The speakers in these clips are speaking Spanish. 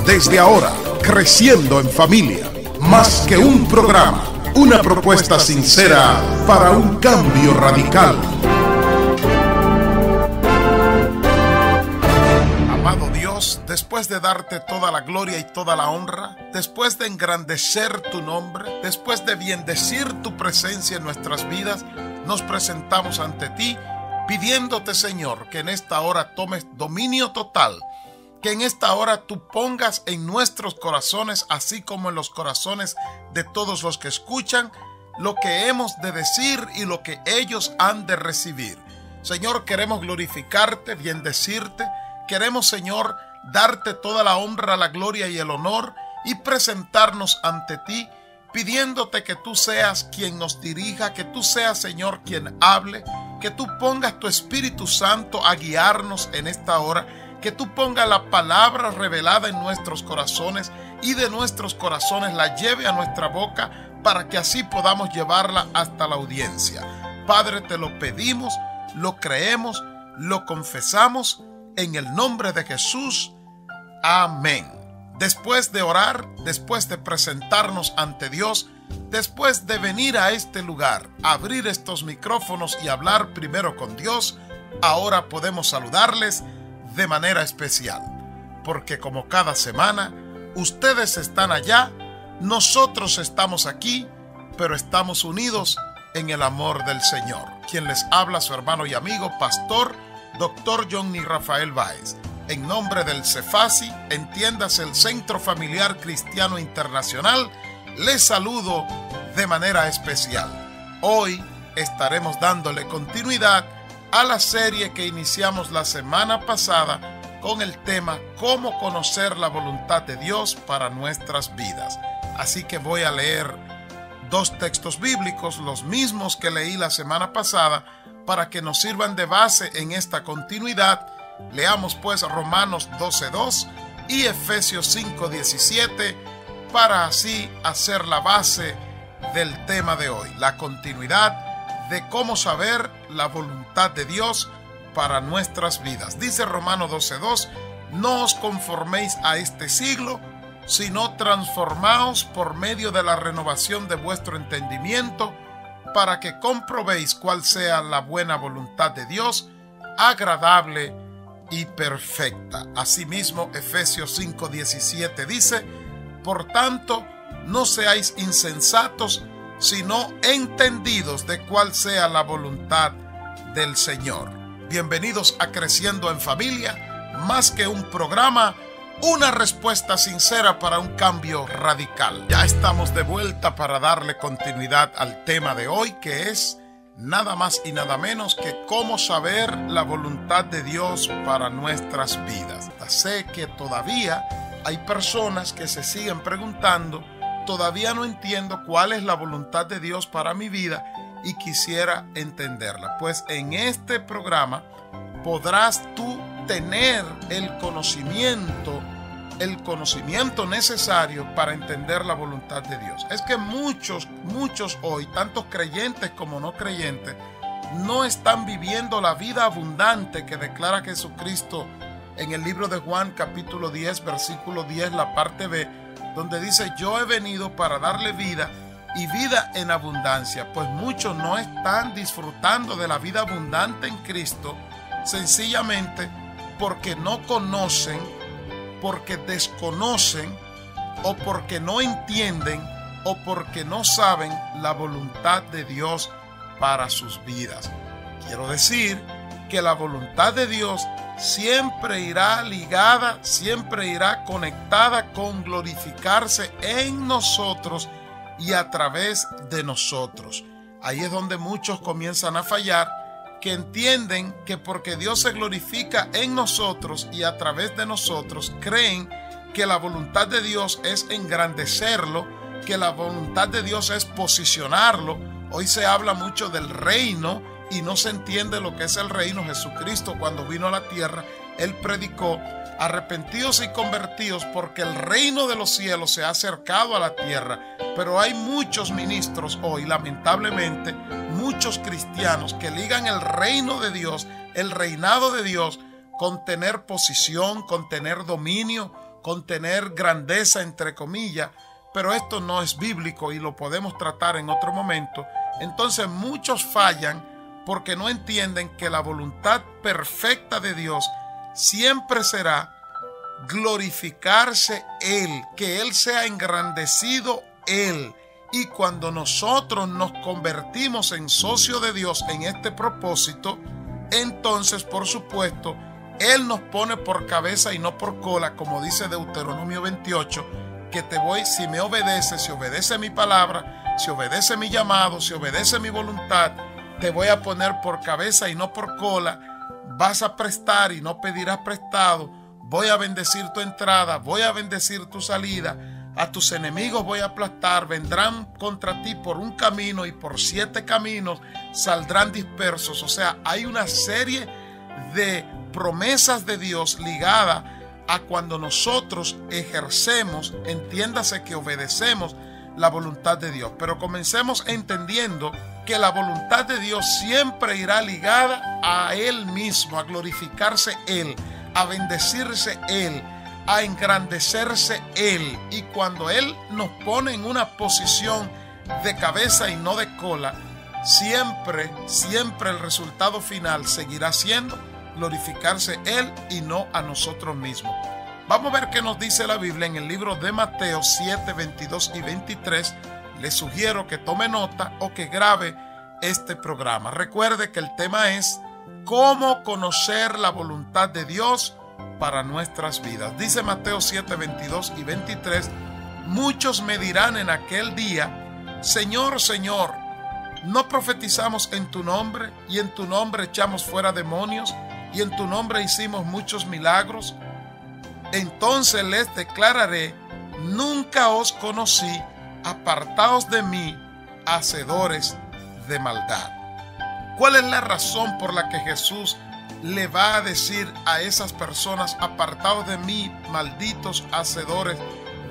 Desde ahora, Creciendo en Familia. Más que un programa, una propuesta sincera para un cambio radical. Amado Dios, después de darte toda la gloria y toda la honra, después de engrandecer tu nombre, después de bendecir tu presencia en nuestras vidas, nos presentamos ante ti, pidiéndote, Señor, que en esta hora tomes dominio total, que en esta hora tú pongas en nuestros corazones, así como en los corazones de todos los que escuchan, lo que hemos de decir y lo que ellos han de recibir. Señor, queremos glorificarte, bendecirte, queremos, Señor, darte toda la honra, la gloria y el honor y presentarnos ante ti, pidiéndote que tú seas quien nos dirija, que tú seas, Señor, quien hable, que tú pongas tu Espíritu Santo a guiarnos en esta hora, que tú pongas la palabra revelada en nuestros corazones y de nuestros corazones la lleve a nuestra boca para que así podamos llevarla hasta la audiencia. Padre, te lo pedimos, lo creemos, lo confesamos en el nombre de Jesús. Amén. Después de orar, después de presentarnos ante Dios, después de venir a este lugar, abrir estos micrófonos y hablar primero con Dios, ahora podemos saludarles de manera especial, porque como cada semana, ustedes están allá, nosotros estamos aquí, pero estamos unidos en el amor del Señor. Quien les habla, su hermano y amigo, pastor, Dr. Johnny Rafael Báez. En nombre del CEFASI, entiéndase el Centro Familiar Cristiano Internacional, les saludo de manera especial. Hoy estaremos dándole continuidad a la serie que iniciamos la semana pasada con el tema Cómo conocer la voluntad de Dios para nuestras vidas. Así que voy a leer dos textos bíblicos, los mismos que leí la semana pasada, para que nos sirvan de base en esta continuidad. Leamos pues Romanos 12:2 y Efesios 5:17 para así hacer la base del tema de hoy, la continuidad de cómo saber la voluntad de Dios para nuestras vidas. Dice Romanos 12:2, no os conforméis a este siglo, sino transformaos por medio de la renovación de vuestro entendimiento, para que comprobéis cuál sea la buena voluntad de Dios, agradable y perfecta. Asimismo, Efesios 5:17 dice, por tanto, no seáis insensatos, sino entendidos de cuál sea la voluntad del Señor. Bienvenidos a Creciendo en Familia, más que un programa, una respuesta sincera para un cambio radical. Ya estamos de vuelta para darle continuidad al tema de hoy, que es nada más y nada menos que cómo saber la voluntad de Dios para nuestras vidas. Sé que todavía hay personas que se siguen preguntando, todavía no entiendo cuál es la voluntad de Dios para mi vida y quisiera entenderla. Pues en este programa podrás tú tener el conocimiento necesario para entender la voluntad de Dios. Es que muchos hoy, tantos creyentes como no creyentes, no están viviendo la vida abundante que declara Jesucristo en el libro de Juan capítulo 10, versículo 10, la parte B, donde dice, yo he venido para darle vida y vida en abundancia. Pues muchos no están disfrutando de la vida abundante en Cristo, sencillamente porque no conocen, porque desconocen, o porque no entienden, o porque no saben la voluntad de Dios para sus vidas. Quiero decir que la voluntad de Dios siempre irá ligada, siempre irá conectada con glorificarse en nosotros y a través de nosotros. Ahí es donde muchos comienzan a fallar, que entienden que porque Dios se glorifica en nosotros y a través de nosotros, creen que la voluntad de Dios es engrandecerlo, que la voluntad de Dios es posicionarlo. Hoy se habla mucho del reino y no se entiende lo que es el reino. Jesucristo, cuando vino a la tierra, Él predicó, arrepentidos y convertidos porque el reino de los cielos se ha acercado a la tierra. Pero hay muchos ministros hoy, lamentablemente, muchos cristianos que ligan el reino de Dios, el reinado de Dios, con tener posición, con tener dominio, con tener grandeza entre comillas, pero esto no es bíblico y lo podemos tratar en otro momento. Entonces muchos fallan porque no entienden que la voluntad perfecta de Dios siempre será glorificarse Él, que Él sea engrandecido Él. Y cuando nosotros nos convertimos en socio de Dios en este propósito, entonces, por supuesto, Él nos pone por cabeza y no por cola, como dice Deuteronomio 28, que te voy, si me obedeces, si obedece mi palabra, si obedece mi llamado, si obedece mi voluntad, te voy a poner por cabeza y no por cola, vas a prestar y no pedirás prestado, voy a bendecir tu entrada, voy a bendecir tu salida, a tus enemigos voy a aplastar, vendrán contra ti por un camino y por 7 caminos saldrán dispersos. O sea, hay una serie de promesas de Dios ligadas a cuando nosotros ejercemos, entiéndase que obedecemos la voluntad de Dios. Pero comencemos entendiendo que la voluntad de Dios siempre irá ligada a Él mismo, a glorificarse Él, a bendecirse Él, a engrandecerse Él. Y cuando Él nos pone en una posición de cabeza y no de cola, siempre el resultado final seguirá siendo glorificarse Él y no a nosotros mismos. Vamos a ver qué nos dice la Biblia en el libro de Mateo 7, 22 y 23. Les sugiero que tome nota o que grabe este programa. Recuerde que el tema es cómo conocer la voluntad de Dios para nuestras vidas. Dice Mateo 7, 22 y 23, muchos me dirán en aquel día, Señor, Señor, ¿no profetizamos en tu nombre y en tu nombre echamos fuera demonios y en tu nombre hicimos muchos milagros? Entonces les declararé, nunca os conocí, apartaos de mí, hacedores de maldad. ¿Cuál es la razón por la que Jesús le va a decir a esas personas, apartados de mí, malditos hacedores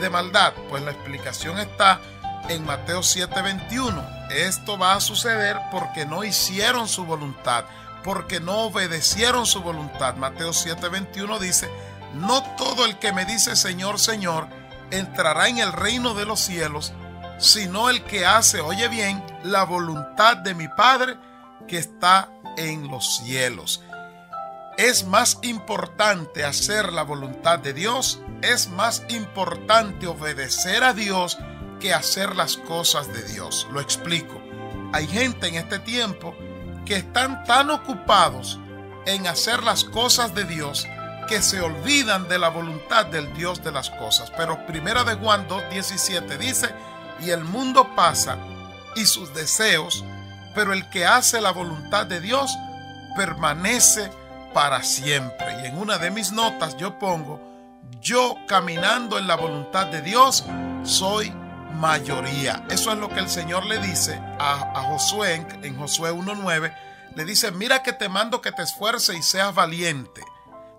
de maldad? Pues la explicación está en Mateo 7:21. Esto va a suceder porque no hicieron su voluntad, porque no obedecieron su voluntad. Mateo 7:21 dice, no todo el que me dice Señor, Señor, entrará en el reino de los cielos, sino el que hace, oye bien, la voluntad de mi Padre que está en los cielos. Es más importante hacer la voluntad de Dios, es más importante obedecer a Dios que hacer las cosas de Dios. Lo explico. Hay gente en este tiempo que están tan ocupados en hacer las cosas de Dios que se olvidan de la voluntad del Dios de las cosas. Pero 1 de Juan 2:17 dice, y el mundo pasa y sus deseos, pero el que hace la voluntad de Dios permanece para siempre. Y en una de mis notas yo pongo, yo caminando en la voluntad de Dios soy mayoría. Eso es lo que el Señor le dice a Josué en Josué 1:9. Le dice, mira que te mando que te esfuerces y seas valiente.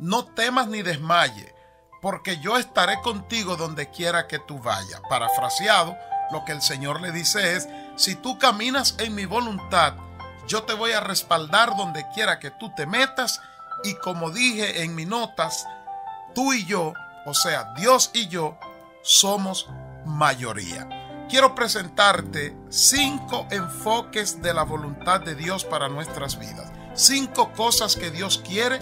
No temas ni desmaye, porque yo estaré contigo donde quiera que tú vayas. Parafraseado, lo que el Señor le dice es, si tú caminas en mi voluntad, yo te voy a respaldar donde quiera que tú te metas. Y como dije en mis notas, tú y yo, o sea, Dios y yo, somos mayoría. Quiero presentarte 5 enfoques de la voluntad de Dios para nuestras vidas. 5 cosas que Dios quiere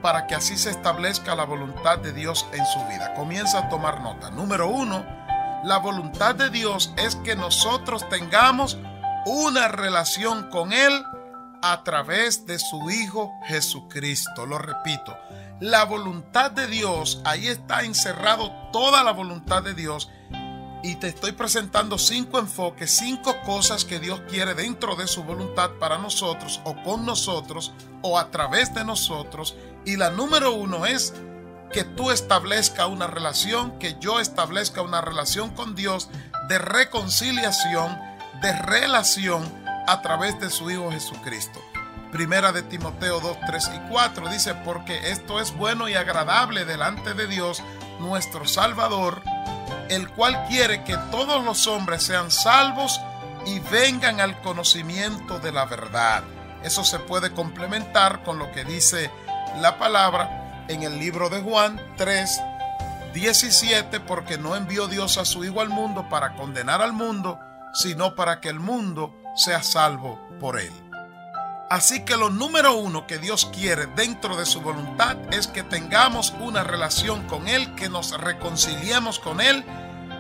para que así se establezca la voluntad de Dios en su vida. Comienza a tomar nota. Número 1, la voluntad de Dios es que nosotros tengamos una relación con Él a través de su Hijo Jesucristo. Lo repito, la voluntad de Dios, ahí está encerrado toda la voluntad de Dios. Y te estoy presentando 5 enfoques, 5 cosas que Dios quiere dentro de su voluntad para nosotros, o con nosotros, o a través de nosotros. Y la número 1 es que tú establezcas una relación, que yo establezca una relación con Dios de reconciliación, de relación a través de su Hijo Jesucristo. Primera de Timoteo 2, 3 y 4 dice, porque esto es bueno y agradable delante de Dios, nuestro Salvador, el cual quiere que todos los hombres sean salvos y vengan al conocimiento de la verdad. Eso se puede complementar con lo que dice la palabra en el libro de Juan 3, 17, porque no envió Dios a su Hijo al mundo para condenar al mundo, sino para que el mundo sea salvo por él. Así que lo número uno que Dios quiere dentro de su voluntad es que tengamos una relación con Él, que nos reconciliemos con Él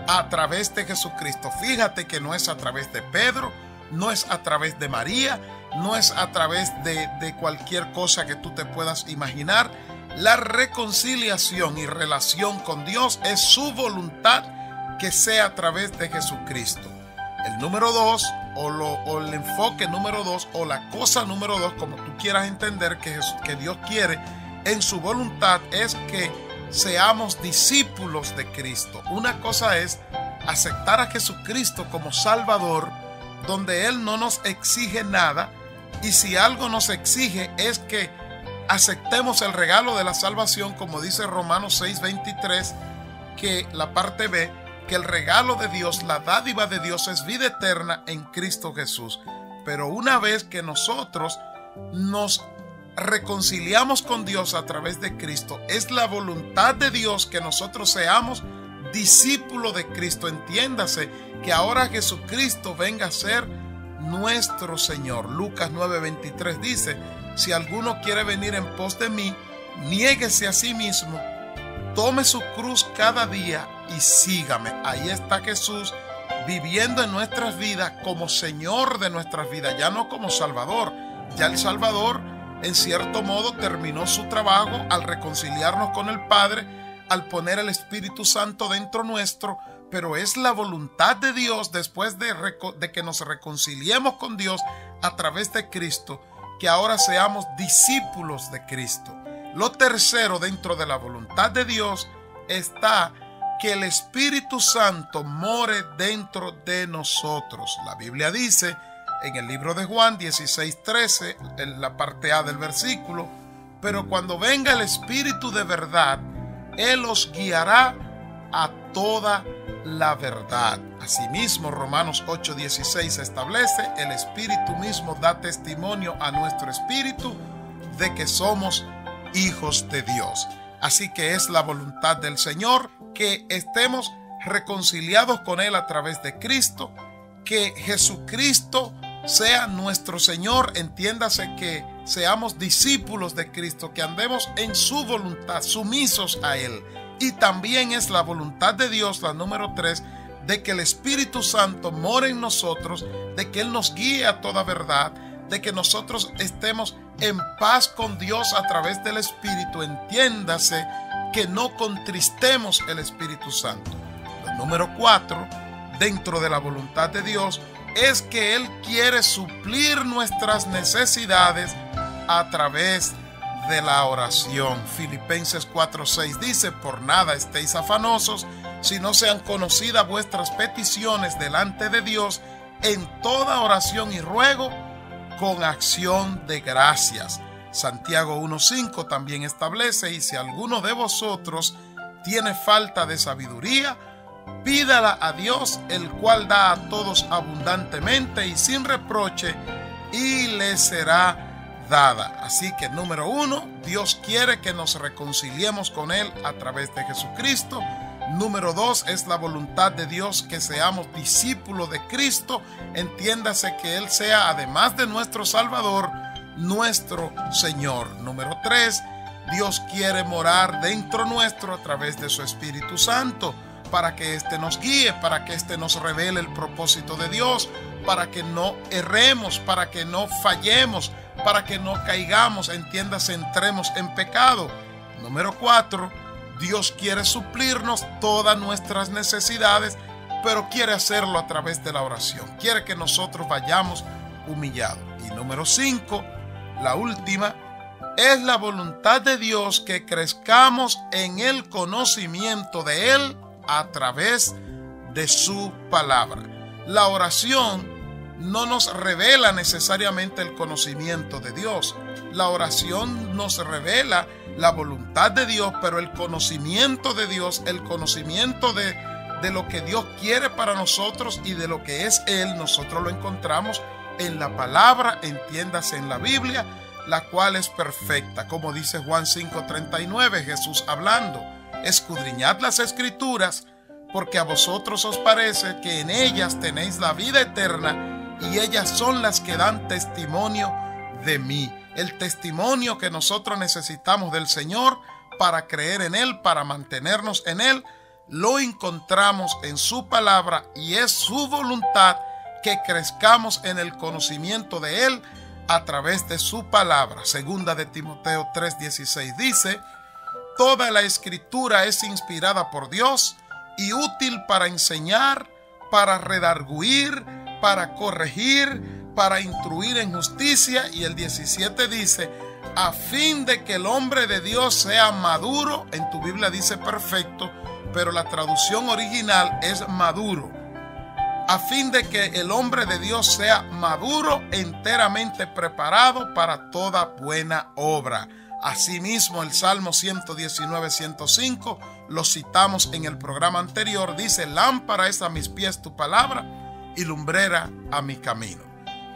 a través de Jesucristo. Fíjate que no es a través de Pedro, no es a través de María, no es a través de cualquier cosa que tú te puedas imaginar. La reconciliación y relación con Dios es su voluntad, que sea a través de Jesucristo. El número dos, o el enfoque número dos, o la cosa número dos, como tú quieras entender que Dios quiere en su voluntad, es que seamos discípulos de Cristo. Una cosa es aceptar a Jesucristo como Salvador, donde Él no nos exige nada, y si algo nos exige es que aceptemos el regalo de la salvación, como dice Romanos 6:23, que la parte B, que el regalo de Dios, la dádiva de Dios, es vida eterna en Cristo Jesús. Pero una vez que nosotros nos reconciliamos con Dios a través de Cristo, es la voluntad de Dios que nosotros seamos discípulos de Cristo. Entiéndase que ahora Jesucristo venga a ser nuestro Señor. Lucas 9:23 dice: si alguno quiere venir en pos de mí, niéguese a sí mismo, tome su cruz cada día y sígame. Ahí está Jesús viviendo en nuestras vidas como Señor de nuestras vidas, ya no como Salvador. Ya el Salvador, en cierto modo, terminó su trabajo al reconciliarnos con el Padre, al poner el Espíritu Santo dentro nuestro, pero es la voluntad de Dios, después de que nos reconciliemos con Dios a través de Cristo, que ahora seamos discípulos de Cristo. Lo tercero, dentro de la voluntad de Dios, está que el Espíritu Santo more dentro de nosotros. La Biblia dice en el libro de Juan 16:13, en la parte A del versículo: pero cuando venga el Espíritu de verdad, Él os guiará a toda la verdad. Asimismo, Romanos 8:16 establece: el Espíritu mismo da testimonio a nuestro espíritu de que somos hijos de Dios. Así que es la voluntad del Señor que estemos reconciliados con Él a través de Cristo, que Jesucristo sea nuestro Señor. Entiéndase que seamos discípulos de Cristo, que andemos en su voluntad, sumisos a Él. Y también es la voluntad de Dios, la número 3, de que el Espíritu Santo more en nosotros, de que Él nos guíe a toda verdad, de que nosotros estemos en paz con Dios a través del Espíritu. Entiéndase que no contristemos el Espíritu Santo. El número 4, dentro de la voluntad de Dios, es que Él quiere suplir nuestras necesidades a través de la oración. Filipenses 4:6 dice: por nada estéis afanosos, si no sean conocidas vuestras peticiones delante de Dios en toda oración y ruego con acción de gracias. Santiago 1:5 también establece: y si alguno de vosotros tiene falta de sabiduría, pídala a Dios, el cual da a todos abundantemente y sin reproche, y le será dada. Así que número 1, Dios quiere que nos reconciliemos con Él a través de Jesucristo. Número 2, es la voluntad de Dios que seamos discípulos de Cristo. Entiéndase que Él sea, además de nuestro Salvador, nuestro Señor. Número 3, Dios quiere morar dentro nuestro a través de su Espíritu Santo, para que éste nos guíe, para que éste nos revele el propósito de Dios, para que no erremos, para que no fallemos, para que no caigamos, entiéndase, entremos en pecado. Número 4, Dios quiere suplirnos todas nuestras necesidades, pero quiere hacerlo a través de la oración. Quiere que nosotros vayamos humillados. Y número 5, la última, es la voluntad de Dios que crezcamos en el conocimiento de Él a través de su palabra. La oración no nos revela necesariamente el conocimiento de Dios. La oración nos revela la voluntad de Dios, pero el conocimiento de Dios, el conocimiento de lo que Dios quiere para nosotros y de lo que es Él, nosotros lo encontramos en la palabra, entiéndase, en la Biblia, la cual es perfecta. Como dice Juan 5:39, Jesús hablando: escudriñad las Escrituras, porque a vosotros os parece que en ellas tenéis la vida eterna, y ellas son las que dan testimonio de mí. El testimonio que nosotros necesitamos del Señor para creer en Él, para mantenernos en Él, lo encontramos en su palabra, y es su voluntad que crezcamos en el conocimiento de Él a través de su palabra. Segunda de Timoteo 3:16 dice: toda la Escritura es inspirada por Dios y útil para enseñar, para redarguir, para corregir, para instruir en justicia. Y el 17 dice: a fin de que el hombre de Dios sea maduro. En tu Biblia dice perfecto, pero la traducción original es maduro. A fin de que el hombre de Dios sea maduro, enteramente preparado para toda buena obra. Asimismo, el Salmo 119, 105, lo citamos en el programa anterior, dice: lámpara es a mis pies tu palabra y lumbrera a mi camino.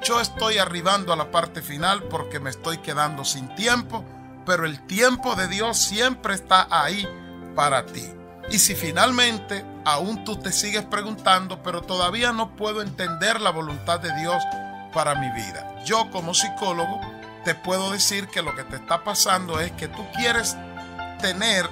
Yo estoy arribando a la parte final porque me estoy quedando sin tiempo, pero el tiempo de Dios siempre está ahí para ti. Y si finalmente aún tú te sigues preguntando, pero todavía no puedo entender la voluntad de Dios para mi vida, yo como psicólogo te puedo decir que lo que te está pasando es que tú quieres tener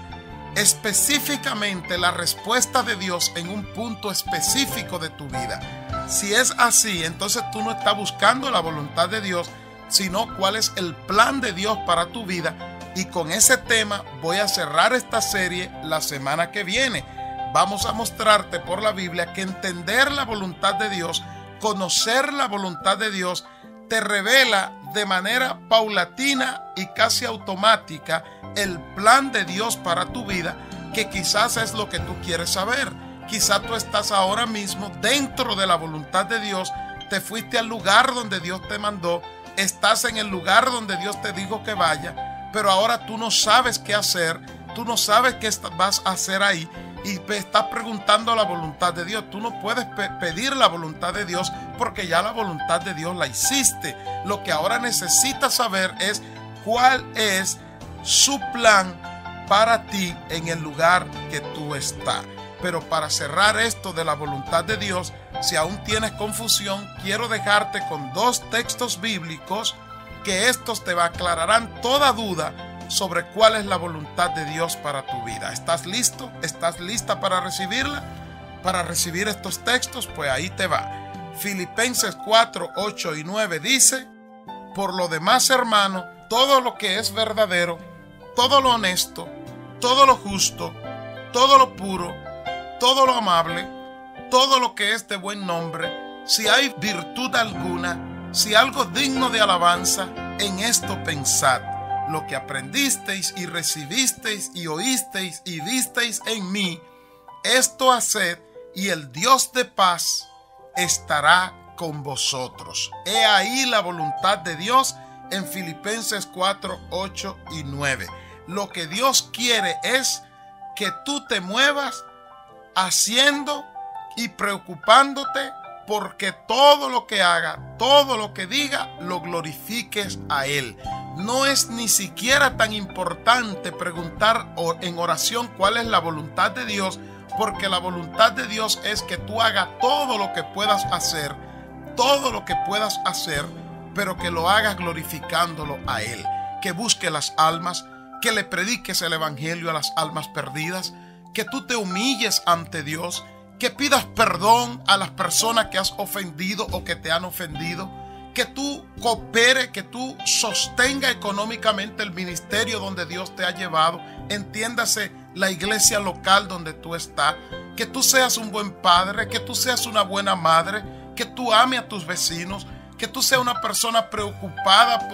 específicamente la respuesta de Dios en un punto específico de tu vida. Si es así, entonces tú no estás buscando la voluntad de Dios, sino cuál es el plan de Dios para tu vida. Y con ese tema voy a cerrar esta serie la semana que viene. Vamos a mostrarte por la Biblia que entender la voluntad de Dios, conocer la voluntad de Dios, te revela de manera paulatina y casi automática el plan de Dios para tu vida, que quizás es lo que tú quieres saber. Quizás tú estás ahora mismo dentro de la voluntad de Dios, te fuiste al lugar donde Dios te mandó, estás en el lugar donde Dios te dijo que vaya, pero ahora tú no sabes qué hacer, tú no sabes qué vas a hacer ahí, y te estás preguntando la voluntad de Dios. Tú no puedes pedir la voluntad de Dios porque ya la voluntad de Dios la hiciste. Lo que ahora necesitas saber es cuál es su plan para ti en el lugar que tú estás. Pero para cerrar esto de la voluntad de Dios, si aún tienes confusión, quiero dejarte con dos textos bíblicos que estos te aclararán toda duda sobre cuál es la voluntad de Dios para tu vida. ¿Estás listo? ¿Estás lista para recibirla? Para recibir estos textos, pues ahí te va. Filipenses 4, 8 y 9 dice: por lo demás, hermano, todo lo que es verdadero, todo lo honesto, todo lo justo, todo lo puro, todo lo amable, todo lo que es de buen nombre, si hay virtud alguna, si algo digno de alabanza, en esto pensad. Lo que aprendisteis y recibisteis y oísteis y visteis en mí, esto haced, y el Dios de paz estará con vosotros. He ahí la voluntad de Dios en Filipenses 4, 8 y 9. Lo que Dios quiere es que tú te muevas haciendo y preocupándote porque todo lo que haga, todo lo que diga, lo glorifiques a Él. No es ni siquiera tan importante preguntar en oración cuál es la voluntad de Dios, porque la voluntad de Dios es que tú hagas todo lo que puedas hacer, pero que lo hagas glorificándolo a Él. Que busque las almas, que le prediques el evangelio a las almas perdidas, que tú te humilles ante Dios, que pidas perdón a las personas que has ofendido o que te han ofendido, que tú coopere, que tú sostenga económicamente el ministerio donde Dios te ha llevado, entiéndase la iglesia local donde tú estás, que tú seas un buen padre, que tú seas una buena madre, que tú ames a tus vecinos, que tú seas una persona preocupada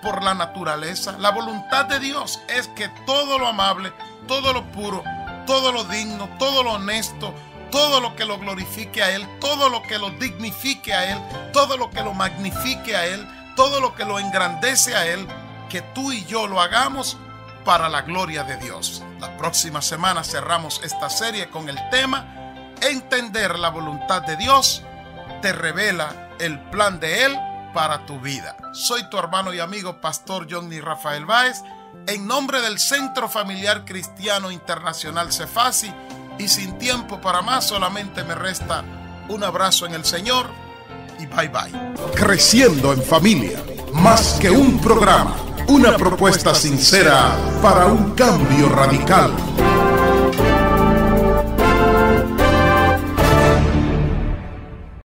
por la naturaleza. La voluntad de Dios es que todo lo amable, todo lo puro, todo lo digno, todo lo honesto, todo lo que lo glorifique a Él, todo lo que lo dignifique a Él, todo lo que lo magnifique a Él, todo lo que lo engrandece a Él, que tú y yo lo hagamos para la gloria de Dios. La próxima semana cerramos esta serie con el tema Entender la voluntad de Dios te revela el plan de Él para tu vida. Soy tu hermano y amigo Pastor Johnny Rafael Báez en nombre del Centro Familiar Cristiano Internacional Cefasi, y sin tiempo para más, solamente me resta un abrazo en el Señor y bye bye. Creciendo en familia, más que un programa, una propuesta sincera para un cambio radical.